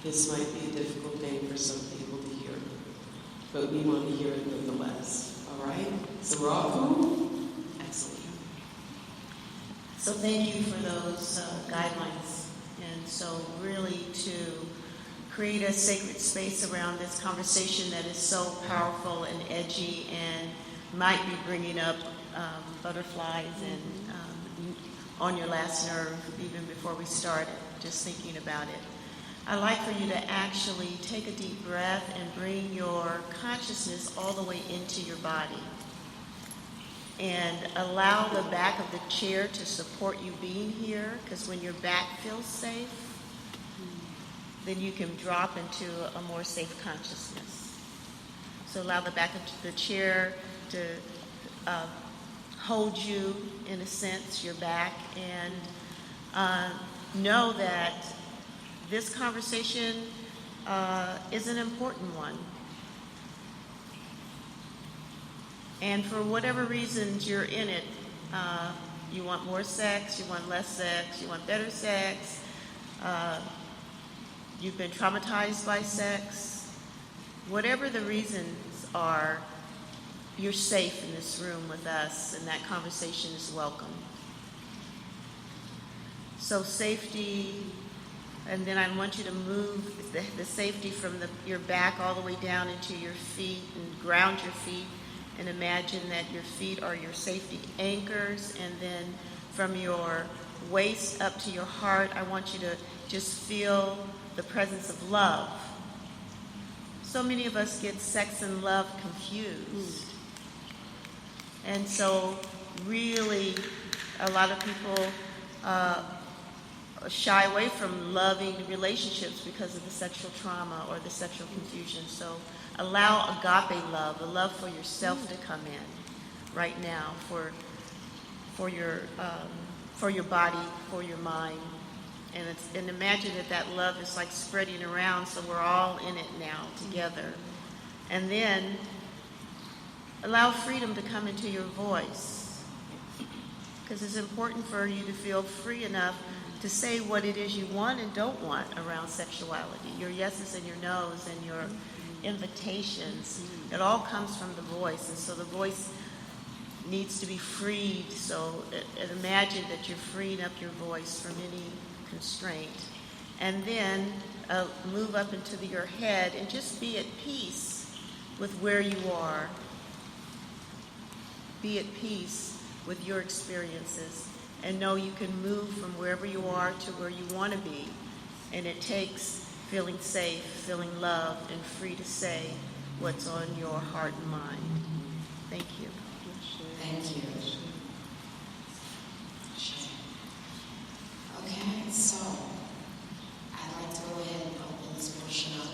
This might be a difficult thing for some people to hear, but we want to hear it nonetheless. All right? So we're all cool? Excellent. So thank you for those guidelines. And so really to create a sacred space around this conversation that is so powerful and edgy and might be bringing up butterflies and on your last nerve even before we started, just thinking about it. I'd like for you to actually take a deep breath and bring your consciousness all the way into your body. And allow the back of the chair to support you being here, because when your back feels safe, then you can drop into a more safe consciousness. So allow the back of the chair to hold you, in a sense, your back, and know that this conversation is an important one. And for whatever reasons you're in it, you want more sex, you want less sex, you want better sex, you've been traumatized by sex, whatever the reasons are, you're safe in this room with us, and that conversation is welcome. So safety, and then I want you to move the safety from your back all the way down into your feet and ground your feet, and imagine that your feet are your safety anchors, and then from your waist up to your heart, I want you to just feel the presence of love. So many of us get sex and love confused. And so really a lot of people shy away from loving relationships because of the sexual trauma or the sexual confusion. So allow agape love, a love for yourself to come in right now, for your body, for your mind. And imagine that love is like spreading around, so we're all in it now together. And then allow freedom to come into your voice, because it's important for you to feel free enough to say what it is you want and don't want around sexuality. Your yeses and your nos and your invitations. It all comes from the voice, and so the voice needs to be freed. So imagine that you're freeing up your voice from any constraint. And then move up into your head and just be at peace with where you are. Be at peace with your experiences, and know you can move from wherever you are to where you want to be. And it takes feeling safe, feeling loved, and free to say what's on your heart and mind. Thank you. Thank you. Okay, so I'd like to go ahead and open this portion up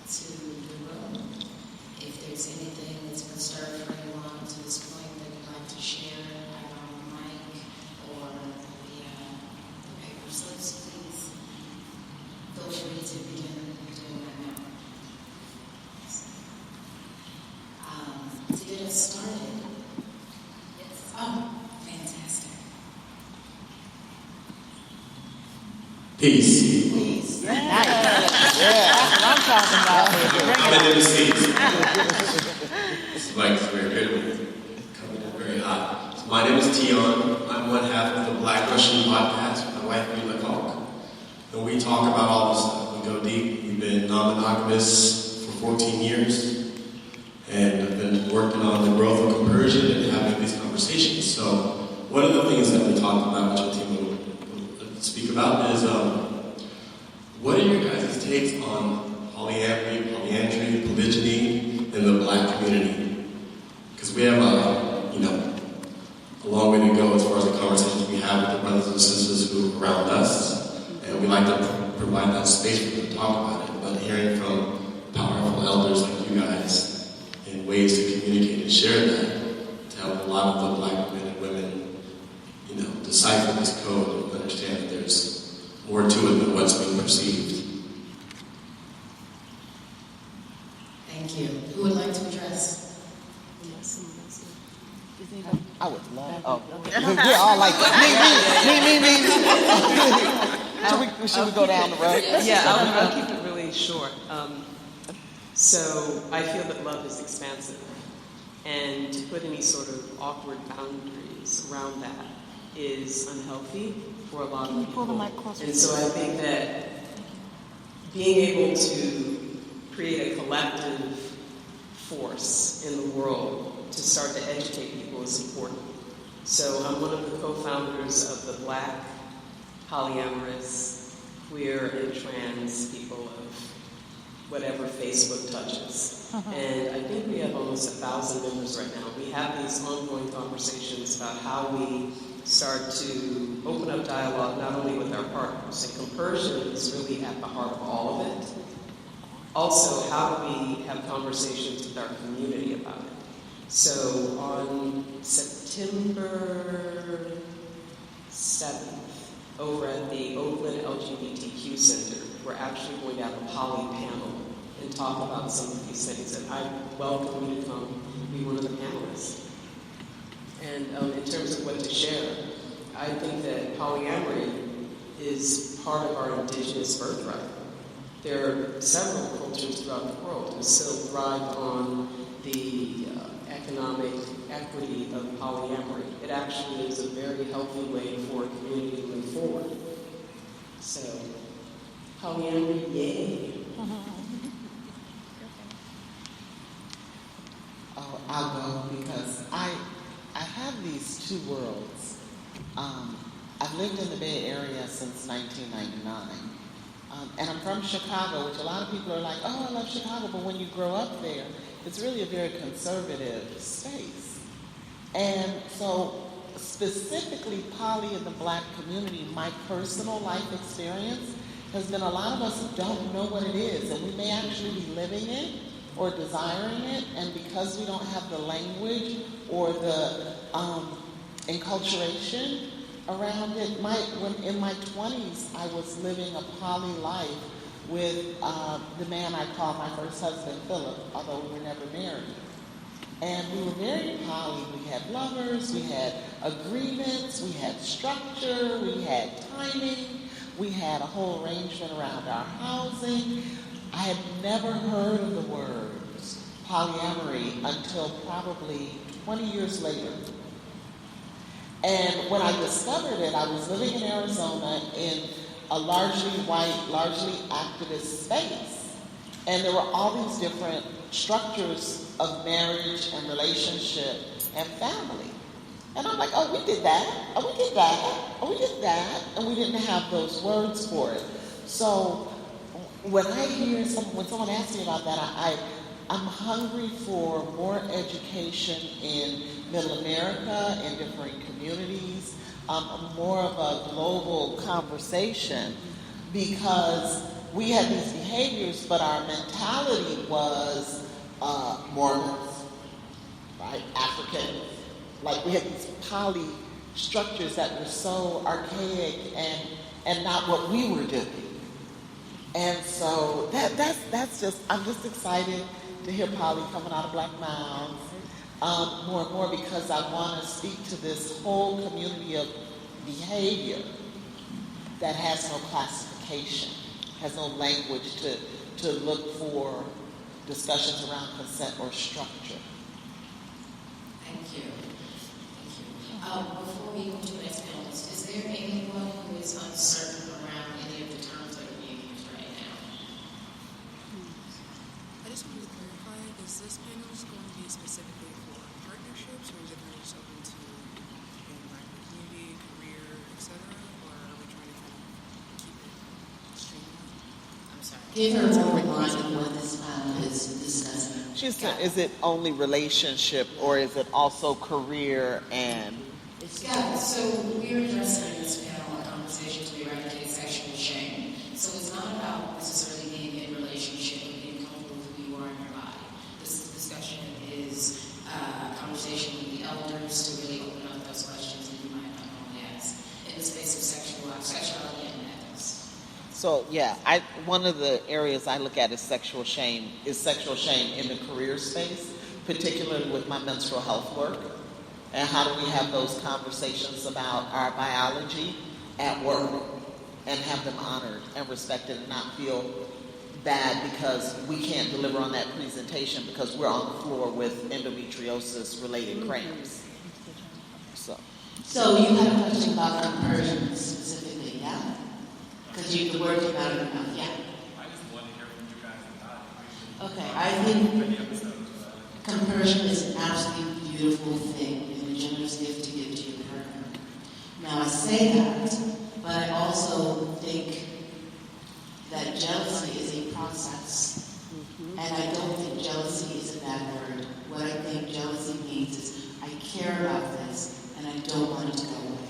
to the room. If there's anything that's been stirred for anyone to this point that you'd like to share, either on the mic or via the paper slips, please feel free to begin doing that now. To get us started. Yes. Oh, fantastic. Peace. Please. Yeah, that's what I'm talking about. I'm in the seats. This mic's very good. Coming in very hot. So my name is Thia. I'm one half of the Black Russian podcast with my wife, Mila Kalk. And we talk about all this stuff. We go deep. We've been non-monogamous for 14 years. And I've been working on the growth of conversion and having these conversations. So one of the things that we talked about, which I think we'll speak about, is what are your guys' takes on polyamory, polyandry, polygyny in the Black community? Because we have a long way to go as far as the conversations we have with the brothers and sisters who are around us, and we like to provide that space for them to talk about it. But hearing from powerful elders like you guys and ways to communicate and share that to help a lot of the Black men and women, decipher this code and understand that there's more to it than what's being perceived. Thank you. Who would like to address? I would love. Oh, we're all like me. Should we go down the road? Yeah, I'll keep it really be short. So I feel that love is expansive, and to put any sort of awkward boundaries around that is unhealthy for a lot of people. Pull the mic closer. And so I think that being able to create a collective force in the world to start to educate people is important. So I'm one of the co-founders of the Black polyamorous, queer, and trans people of whatever Facebook touches. And I think we have almost 1,000 members right now. We have these ongoing conversations about how we start to open up dialogue not only with our partners, and compersion is really at the heart of all of it. Also, how do we have conversations with our community about it? So on September 7th, over at the Oakland LGBTQ Center, we're actually going to have a poly panel and talk about some of these things. And I welcome you to come be one of the panelists. And in terms of what to share, I think that polyamory is part of our indigenous birthright. There are several cultures throughout the world who still thrive on the economic equity of polyamory. It actually is a very healthy way for a community to move forward. So, polyamory, yay. Oh, I'll go because I have these two worlds. I've lived in the Bay Area since 1999. And I'm from Chicago, which a lot of people are like, oh, I love Chicago, but when you grow up there, it's really a very conservative space. And so specifically poly in the Black community, my personal life experience has been a lot of us don't know what it is, and we may actually be living it or desiring it, and because we don't have the language or the enculturation around it, when in my 20s, I was living a poly life with the man I called my first husband, Philip, although we were never married. And we were very poly. We had lovers, we had agreements, we had structure, we had timing, we had a whole arrangement around our housing. I had never heard of the words polyamory until probably 20 years later. And when I discovered it, I was living in Arizona in a largely white, largely activist space. And there were all these different structures of marriage and relationship and family. And I'm like, oh, we did that, oh, we did that, oh, we did that, and we didn't have those words for it. So when I hear when someone asks me about that, I'm hungry for more education in Middle America, in different communities, more of a global conversation, because we had these behaviors, but our mentality was Mormons, right? African. Like we had these poly structures that were so archaic and not what we were doing. And so that's just, I'm just excited to hear poly coming out of Black mouths more and more, because I want to speak to this whole community of behavior that has no classification, has no language to look for discussions around consent or structure. Thank you. Before we go to the next panelist, is there anyone who is uncertain around any of the terms that are being used right now? I just wanted to clarify, is this panel going to be specifically for partnerships, or is it going to be open to Black community, career, etc., or are we trying to kind of keep it streamlined? I'm sorry. Give her more reminder of what this panel is discussing. She said, is it only relationship, or is it also career and... Yeah, so we're addressing in this panel a conversation to eradicate sexual shame. So it's not about necessarily being in relationship and being comfortable with who you are in your body. This discussion is a conversation with the elders to really open up those questions that you might not normally ask in the space of sexuality and ethics. So yeah, one of the areas I look at is sexual shame in the career space, particularly with my menstrual health work. And how do we have those conversations about our biology at work and have them honored and respected and not feel bad because we can't deliver on that presentation because we're on the floor with endometriosis related cramps. So you had a question about compersion specifically, yeah? Because the word came out of your mouth, yeah. I just want to hear from you guys about it. Okay, I think compersion is an absolutely beautiful thing and a generous gift to give to your partner. Now I say that, but I also think that jealousy is a process. And I don't think jealousy is a bad word. What I think jealousy means is I care about this and I don't want it to go away.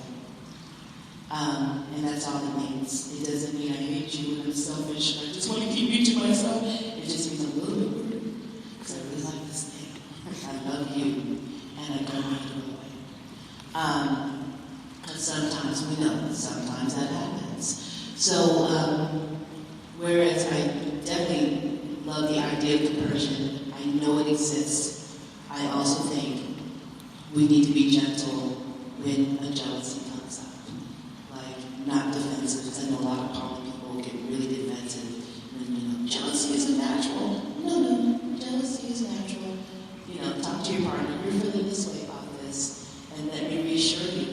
And that's all it means. It doesn't mean I hate you and I'm selfish and I just want to keep you to myself. It just means I'm a little bit worried because I really like this thing. I love you and I don't want it to go away. Because sometimes we know, sometimes that happens. So, whereas I definitely love the idea of compersion, I know it exists. I also think we need to be gentle when a jealousy comes up. Like, not defensive, because I know a lot of poly people get really defensive. And, jealousy isn't natural. No, jealousy is natural. Talk to your partner. You're feeling this way about this, and let me reassure you.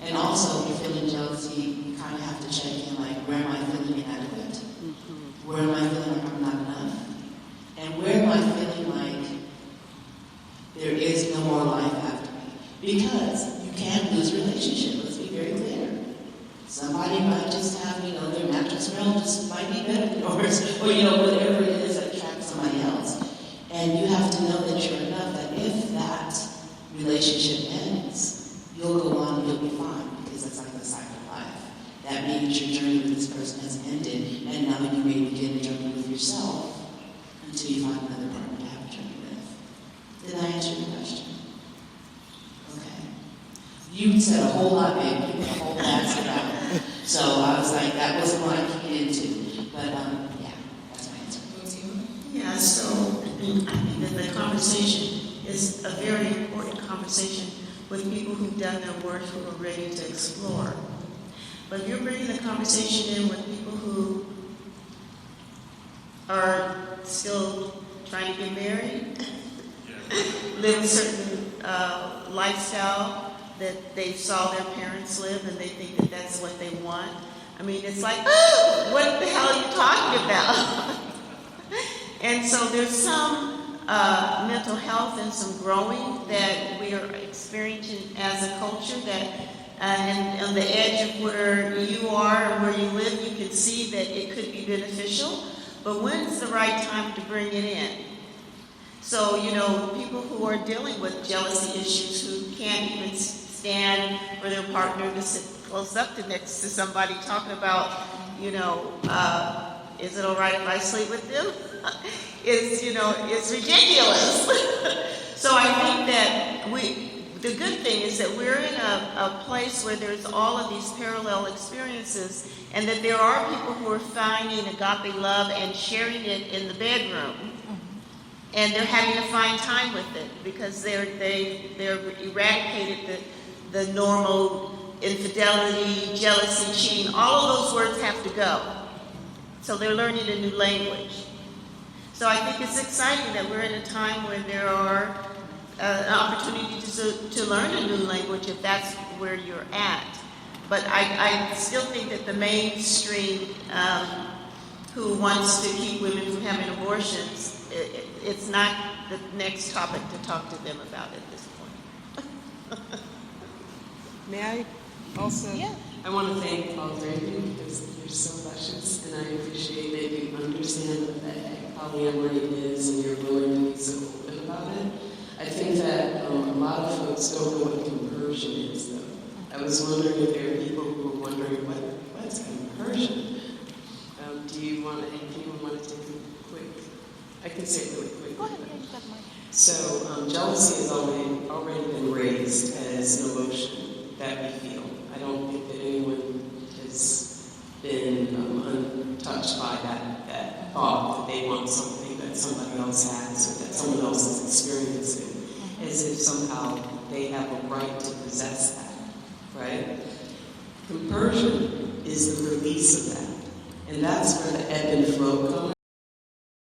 And also, if you're feeling jealousy, you kind of have to check in, like, where am I feeling inadequate? Where am I feeling like I'm not enough? And where am I feeling like there is no more life after me? Because you can't lose relationship, let's be very clear. Somebody might just have, their mattress smell just might be better than yours, or, whatever it is that attracts somebody else. And you have to know that you're enough, that if that relationship ends, you'll go on and you'll be fine, because that's like the cycle of life. That means your journey with this person has ended, and now you may begin a journey with yourself until you find another partner to have a journey with. Did I answer your question? Okay. You said a whole lot, babe. You put a whole basket out. So I was like, that wasn't what I keyed into. But, yeah, that's my answer. Yeah, so I think that the conversation is a very important conversation with people who've done their work, who are ready to explore. But if you're bringing the conversation in with people who are still trying to get married, live a certain lifestyle that they saw their parents live and they think that that's what they want. I mean, it's like, what the hell are you talking about? And so there's some mental health and some growing that we are experiencing as a culture that and on the edge of where you are and where you live, you can see that it could be beneficial, but when's the right time to bring it in? So, people who are dealing with jealousy issues, who can't even stand for their partner to sit close up to next to somebody talking about, is it all right if I sleep with them? It's ridiculous. So I think that the good thing is that we're in a place where there's all of these parallel experiences, and that there are people who are finding agape love and sharing it in the bedroom, and they're having to find time with it because they're eradicated the normal infidelity, jealousy, cheating. All of those words have to go. So they're learning a new language. So I think it's exciting that we're in a time where there are opportunities to learn a new language if that's where you're at. But I still think that the mainstream who wants to keep women from having abortions, it's not the next topic to talk to them about at this point. May I also? Yeah. I want to thank all three of you because you're so luscious, and I appreciate that you understand what the heck polyamory is and you're willing to be so open about it. I think that a lot of folks don't know what compersion is, though. I was wondering if there are people who are wondering what's compersion. Do you want anyone want to take a quick? I can say it really quick. Go ahead, you've got the mic. So jealousy has already been raised as an emotion that we feel. I don't think that anyone has been untouched by that thought that they want something that somebody else has or that someone else is experiencing, as if somehow they have a right to possess that, right? Compersion is the release of that. And that's where the ebb and flow come